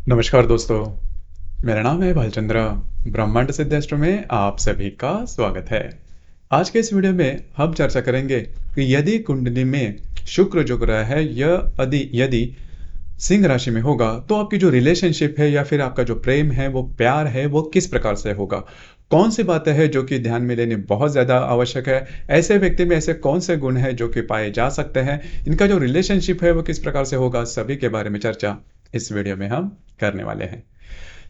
नमस्कार दोस्तों, मेरा नाम है भालचंद्र। ब्रह्मांड सिद्धेश्वर में आप सभी का स्वागत है। आज के इस वीडियो में हम चर्चा करेंगे कि यदि कुंडली में शुक्र जो ग्रह है यह यदि यदि सिंह राशि में होगा तो आपकी जो रिलेशनशिप है या फिर आपका जो प्रेम है वो प्यार है वो किस प्रकार से होगा। कौन सी बातें हैं जो कि ध्यान में लेनी बहुत ज़्यादा आवश्यक है। ऐसे व्यक्ति में ऐसे कौन से गुण हैं जो कि पाए जा सकते हैं। इनका जो रिलेशनशिप है वो किस प्रकार से होगा, सभी के बारे में चर्चा इस वीडियो में हम करने वाले हैं।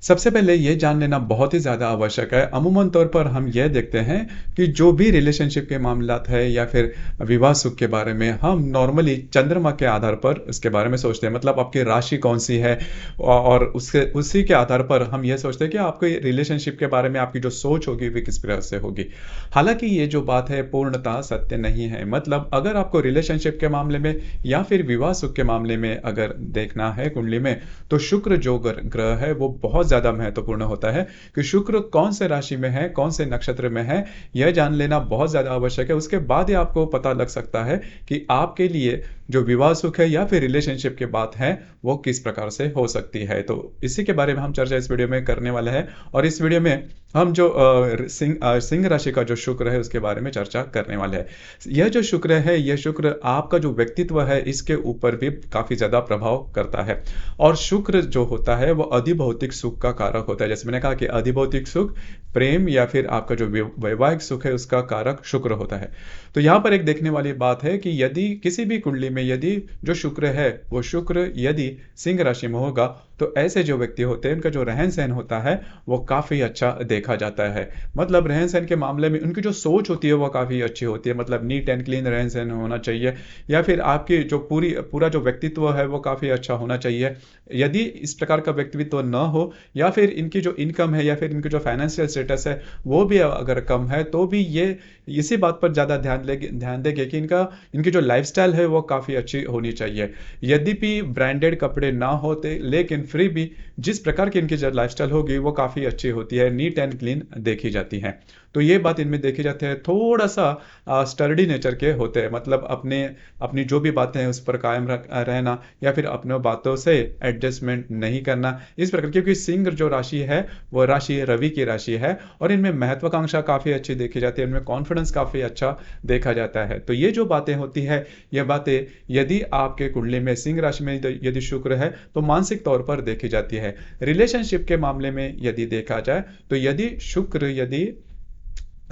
सबसे पहले ये जान लेना बहुत ही ज़्यादा आवश्यक है। अमूमन तौर पर हम ये देखते हैं कि जो भी रिलेशनशिप के मामलात है या फिर विवाह सुख के बारे में हम नॉर्मली चंद्रमा के आधार पर इसके बारे में सोचते हैं। मतलब आपकी राशि कौन सी है और उसके उसी के आधार पर हम ये सोचते हैं कि आपके रिलेशनशिप के बारे में आपकी जो सोच होगी वो किस प्रकार से होगी। हालांकि ये जो बात है पूर्णतः सत्य नहीं है। मतलब अगर आपको रिलेशनशिप के मामले में या फिर विवाह सुख के मामले में अगर देखना है कुंडली में, तो शुक्र जो ग्रह है वो बहुत ज़्यादा महत्वपूर्ण होता है कि शुक्र कौन से राशि में है, कौन से नक्षत्र में है, यह जान लेना बहुत ज़्यादा आवश्यक है। उसके बाद ही आपको पता लग सकता है कि आपके लिए जो विवाह सुख है या फिर रिलेशनशिप की बात है वो किस प्रकार से हो सकती है। तो इसी के बारे में हम चर्चा इस वीडियो में करने वाले हैं और इस वीडियो में हम जो सिंह राशि का जो शुक्र है उसके बारे में चर्चा करने वाले हैं। यह जो शुक्र है, यह शुक्र आपका जो व्यक्तित्व है इसके ऊपर भी काफ़ी ज़्यादा प्रभाव करता है। और शुक्र जो होता है वो अधिभौतिक सुख का कारक होता है। जैसे मैंने कहा कि अधिभौतिक सुख, प्रेम या फिर आपका जो वैवाहिक सुख है उसका कारक शुक्र होता है। तो यहाँ पर एक देखने वाली बात है कि यदि किसी भी कुंडली में यदि जो शुक्र है वो शुक्र यदि सिंह राशि में होगा तो ऐसे जो व्यक्ति होते हैं उनका जो रहन सहन होता है वो काफ़ी अच्छा देखा जाता है। मतलब रहन सहन के मामले में उनकी जो सोच होती है वो काफ़ी अच्छी होती है। मतलब नीट एंड क्लीन रहन सहन होना चाहिए या फिर आपकी जो पूरा जो व्यक्तित्व है वो काफ़ी अच्छा होना चाहिए। यदि इस प्रकार का व्यक्तित्व न हो या फिर इनकी जो इनकम है या फिर इनकी जो फाइनेंशियल स्टेटस है वो भी अगर कम है तो भी ये इसी बात पर ज़्यादा ध्यान देंगे कि इनकी जो लाइफस्टाइल है वो काफ़ी अच्छी होनी चाहिए। यद्यपि ब्रांडेड कपड़े ना होते लेकिन फिर भी जिस प्रकार की इनकी जो लाइफस्टाइल होगी वो काफ़ी अच्छी होती है, नीट एंड क्लीन देखी जाती है। तो ये बात इनमें देखी जाती है। थोड़ा सा स्टर्डी नेचर के होते हैं। मतलब अपनी जो भी बातें हैं उस पर कायम रहना या फिर अपने बातों से एडजस्टमेंट नहीं करना इस प्रकार। क्योंकि सिंह जो राशि है वो राशि रवि की राशि है और इनमें महत्वाकांक्षा काफ़ी अच्छी देखी जाती है, इनमें कॉन्फिडेंस काफ़ी अच्छा देखा जाता है। तो ये जो बातें होती है ये बातें यदि आपके कुंडली में सिंह राशि में यदि शुक्र है तो मानसिक तौर पर देखी जाती है। रिलेशनशिप के मामले में यदि देखा जाए तो यदि शुक्र यदि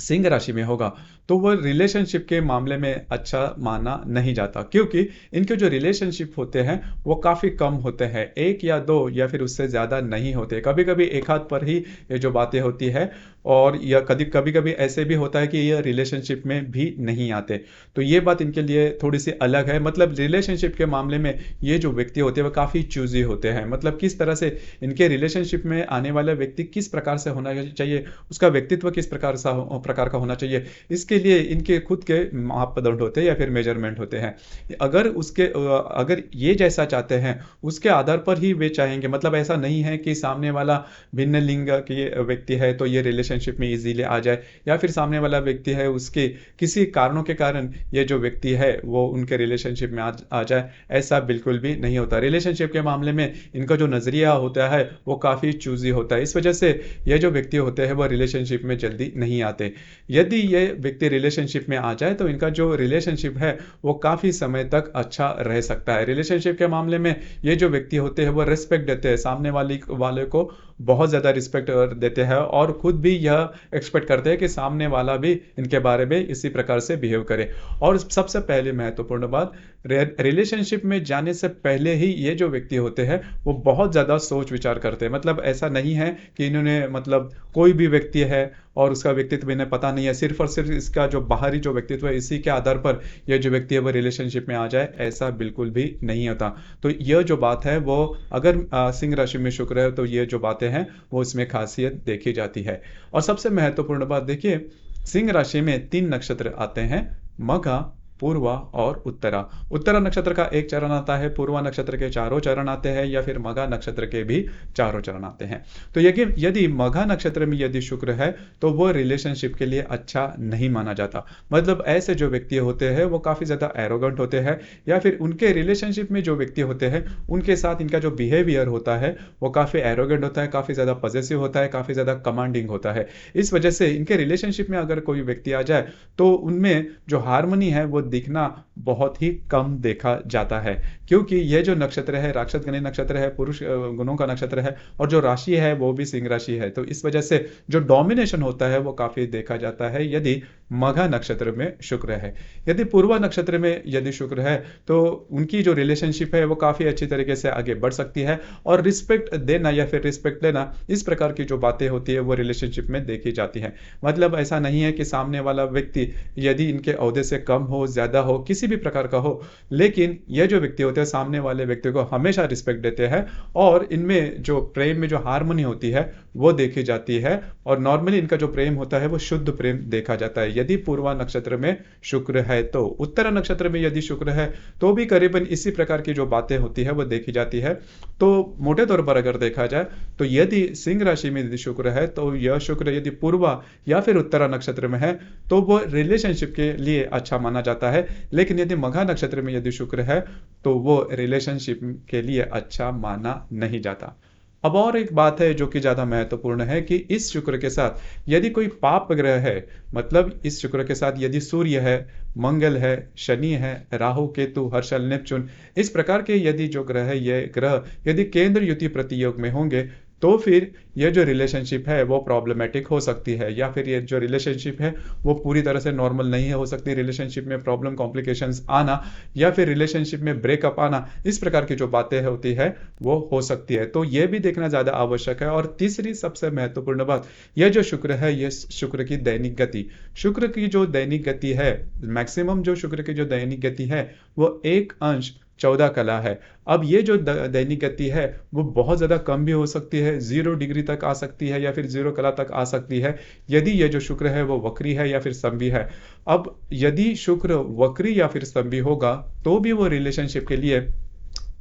सिंह राशि में होगा तो वह रिलेशनशिप के मामले में अच्छा माना नहीं जाता। क्योंकि इनके जो रिलेशनशिप होते हैं वो काफ़ी कम होते हैं, एक या दो या फिर उससे ज़्यादा नहीं होते। कभी कभी एक हाथ पर ही ये जो बातें होती है और या कभी कभी ऐसे भी होता है कि ये रिलेशनशिप में भी नहीं आते। तो ये बात इनके लिए थोड़ी सी अलग है। मतलब रिलेशनशिप के मामले में ये जो व्यक्ति होते हैं वो काफ़ी चूजी होते हैं। मतलब किस तरह से इनके रिलेशनशिप में आने वाला व्यक्ति किस प्रकार से होना चाहिए, उसका व्यक्तित्व किस प्रकार का होना चाहिए, इसके लिए इनके खुद के मापदंड होते हैं या फिर मेजरमेंट होते हैं। अगर ये जैसा चाहते हैं उसके आधार पर ही वे चाहेंगे। मतलब ऐसा नहीं है कि सामने वाला भिन्न लिंग के व्यक्ति है तो ये रिलेशनशिप में इजीली आ जाए या फिर सामने वाला व्यक्ति है उसके किसी कारणों के कारण ये जो व्यक्ति है वो उनके रिलेशनशिप में आ जाए, ऐसा बिल्कुल भी नहीं होता। रिलेशनशिप के मामले में इनका जो नज़रिया होता है वो काफ़ी चूजी होता है। इस वजह से ये जो व्यक्ति होते हैं वो रिलेशनशिप में जल्दी नहीं आते। यदि ये व्यक्ति रिलेशनशिप में आ जाए तो इनका जो रिलेशनशिप है वो काफ़ी समय तक अच्छा रह सकता है। रिलेशनशिप के मामले में ये जो व्यक्ति होते हैं वो रिस्पेक्ट देते हैं, सामने वाले को बहुत ज़्यादा रिस्पेक्ट देते हैं और खुद भी यह एक्सपेक्ट करते हैं कि सामने वाला भी इनके बारे में इसी प्रकार से बिहेव करे। और सबसे पहले महत्वपूर्ण बात, रिलेशनशिप में जाने से पहले ही ये जो व्यक्ति होते हैं वो बहुत ज़्यादा सोच विचार करते हैं। मतलब ऐसा नहीं है कि इन्होंने मतलब कोई भी व्यक्ति है और उसका व्यक्तित्व इन्हें पता नहीं है, सिर्फ और सिर्फ इसका जो बाहरी जो व्यक्तित्व है इसी के आधार पर यह जो व्यक्ति है वो रिलेशनशिप में आ जाए, ऐसा बिल्कुल भी नहीं होता। तो यह जो बात है वो अगर सिंह राशि में शुक्र है तो ये जो बातें हैं वो इसमें खासियत देखी जाती है। और सबसे महत्वपूर्ण बात देखिए, सिंह राशि में 3 नक्षत्र आते हैं, मघा, पूर्वा और उत्तरा। उत्तरा नक्षत्र का एक चरण आता है, पूर्वा नक्षत्र के चारों चरण आते हैं, या फिर मघा नक्षत्र के भी चारों चरण आते हैं। तो यदि मघा नक्षत्र में यदि शुक्र है तो वो रिलेशनशिप के लिए अच्छा नहीं माना जाता। मतलब ऐसे जो व्यक्ति होते हैं वो काफी ज्यादा एरोगेंट होते हैं, या फिर उनके रिलेशनशिप में जो व्यक्ति होते हैं उनके साथ इनका जो बिहेवियर होता है वो काफी एरोगेंट होता है, काफी ज्यादा पॉजेसिव होता है, काफी ज्यादा कमांडिंग होता है। इस वजह से इनके रिलेशनशिप में अगर कोई व्यक्ति आ जाए तो उनमें जो हार्मनी है वो दिखना बहुत ही कम देखा जाता है, क्योंकि यह जो नक्षत्र है राक्षसगणी नक्षत्र है, पुरुष गुणों का नक्षत्र है, और जो राशि है वो भी सिंह राशि है। तो इस वजह से जो डोमिनेशन होता है वो काफी देखा जाता है यदि मघा नक्षत्र में शुक्र है। यदि पूर्वा नक्षत्र में यदि शुक्र है तो उनकी जो रिलेशनशिप है वो काफी अच्छी तरीके से आगे बढ़ सकती है, और रिस्पेक्ट देना या फिर रिस्पेक्ट लेना, इस प्रकार की जो बातें होती है वो रिलेशनशिप में देखी जाती है। मतलब ऐसा नहीं है कि सामने वाला व्यक्ति यदि इनके ओहदे से कम हो, ज्यादा हो, किसी भी प्रकार का हो, लेकिन ये जो व्यक्ति होते हैं सामने वाले व्यक्ति को हमेशा रिस्पेक्ट देते हैं, और इनमें जो प्रेम में जो हार्मनी होती है वो देखी जाती है, और नॉर्मली इनका जो प्रेम होता है वो शुद्ध प्रेम देखा जाता है यदि पूर्वा नक्षत्र में शुक्र है। तो उत्तरा नक्षत्र में यदि शुक्र है तो भी करीबन इसी प्रकार की जो बातें होती है वो देखी जाती है। तो मोटे तौर पर अगर देखा जाए तो यदि सिंह राशि में यदि शुक्र है तो यह शुक्र यदि पूर्वा या फिर उत्तरा नक्षत्र में है तो वो रिलेशनशिप के लिए अच्छा माना जाता है, लेकिन यदि मघा नक्षत्र में यदि शुक्र है तो वो रिलेशनशिप के लिए अच्छा माना नहीं जाता। अब और एक बात है जो कि ज्यादा महत्वपूर्ण है कि इस शुक्र के साथ यदि कोई पाप ग्रह है, मतलब इस शुक्र के साथ यदि सूर्य है, मंगल है, शनि है, राहु केतु हर्षल नेपच्यून, इस प्रकार के यदि जो ग्रह है ये ग्रह यदि केंद्र युति प्रतियोग में होंगे तो फिर ये जो रिलेशनशिप है वो प्रॉब्लमेटिक हो सकती है, या फिर ये जो रिलेशनशिप है वो पूरी तरह से नॉर्मल नहीं हो सकती। रिलेशनशिप में प्रॉब्लम कॉम्प्लिकेशंस आना या फिर रिलेशनशिप में ब्रेकअप आना, इस प्रकार की जो बातें होती है वो हो सकती है। तो ये भी देखना ज्यादा आवश्यक है। और तीसरी सबसे महत्वपूर्ण बात, यह जो शुक्र है ये शुक्र की दैनिक गति, शुक्र की जो दैनिक गति है, मैक्सिमम जो शुक्र की जो दैनिक गति है वो 1 अंश 14 कला है। अब ये जो दैनिक गति है वो बहुत ज्यादा कम भी हो सकती है, 0 डिग्री तक आ सकती है, या फिर 0 कला तक आ सकती है यदि ये जो शुक्र है वो वक्री है या फिर स्तंभी है। अब यदि शुक्र वक्री या फिर स्तंभी होगा तो भी वो रिलेशनशिप के लिए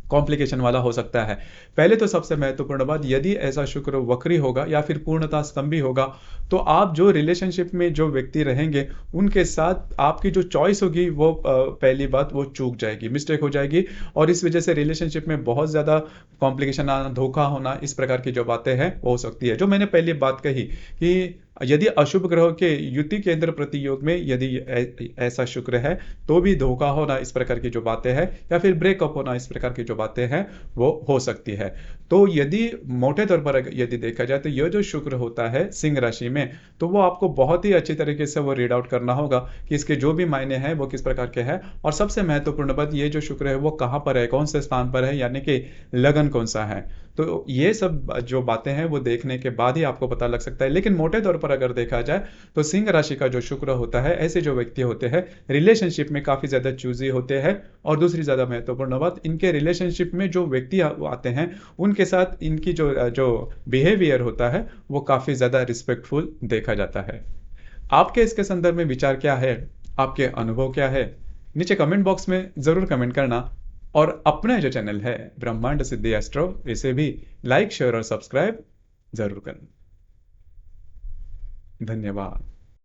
कॉम्प्लिकेशन वाला हो सकता है। पहले तो सबसे महत्वपूर्ण बात, यदि ऐसा शुक्र वक्री होगा या फिर पूर्णतः स्तंभी होगा तो आप जो रिलेशनशिप में जो व्यक्ति रहेंगे उनके साथ आपकी जो चॉइस होगी वो पहली बात वो चूक जाएगी, मिस्टेक हो जाएगी, और इस वजह से रिलेशनशिप में बहुत ज्यादा कॉम्प्लिकेशन आना, धोखा होना, इस प्रकार की जो बातें हैं हो सकती है। जो मैंने पहले बात कही कि यदि अशुभ ग्रहों के युति केंद्र प्रतियोग में यदि ऐसा शुक्र है तो भी धोखा होना, इस प्रकार की जो बातें हैं, या फिर ब्रेकअप होना, इस प्रकार की जो बातें हैं वो हो सकती है। तो यदि मोटे तौर पर यदि देखा जाए तो यह जो शुक्र होता है सिंह राशि में, तो वो आपको बहुत ही अच्छी तरीके से वो रीड आउट करना होगा कि इसके जो भी मायने हैं वो किस प्रकार के हैं। और सबसे महत्वपूर्ण बात, ये जो शुक्र है वो कहां पर है, कौन से स्थान पर है, यानी कि लगन कौन सा है। तो ये सब जो बातें हैं वो देखने के बाद ही आपको पता लग सकता है। लेकिन मोटे तौर पर अगर देखा जाए तो सिंह राशि का जो शुक्र होता है, ऐसे जो व्यक्ति होते हैं रिलेशनशिप में काफी ज्यादा चूजी होते हैं। और दूसरी ज्यादा महत्वपूर्ण बात, इनके रिलेशनशिप में जो व्यक्ति आते हैं उनके साथ इनकी जो जो बिहेवियर होता है वो काफी ज्यादा रिस्पेक्टफुल देखा जाता है। आपके इसके संदर्भ में विचार क्या है, आपके अनुभव क्या है, नीचे कमेंट बॉक्स में जरूर कमेंट करना। और अपना जो चैनल है ब्रह्मांड सिद्धि एस्ट्रो, इसे भी लाइक शेयर और सब्सक्राइब जरूर करना। धन्यवाद।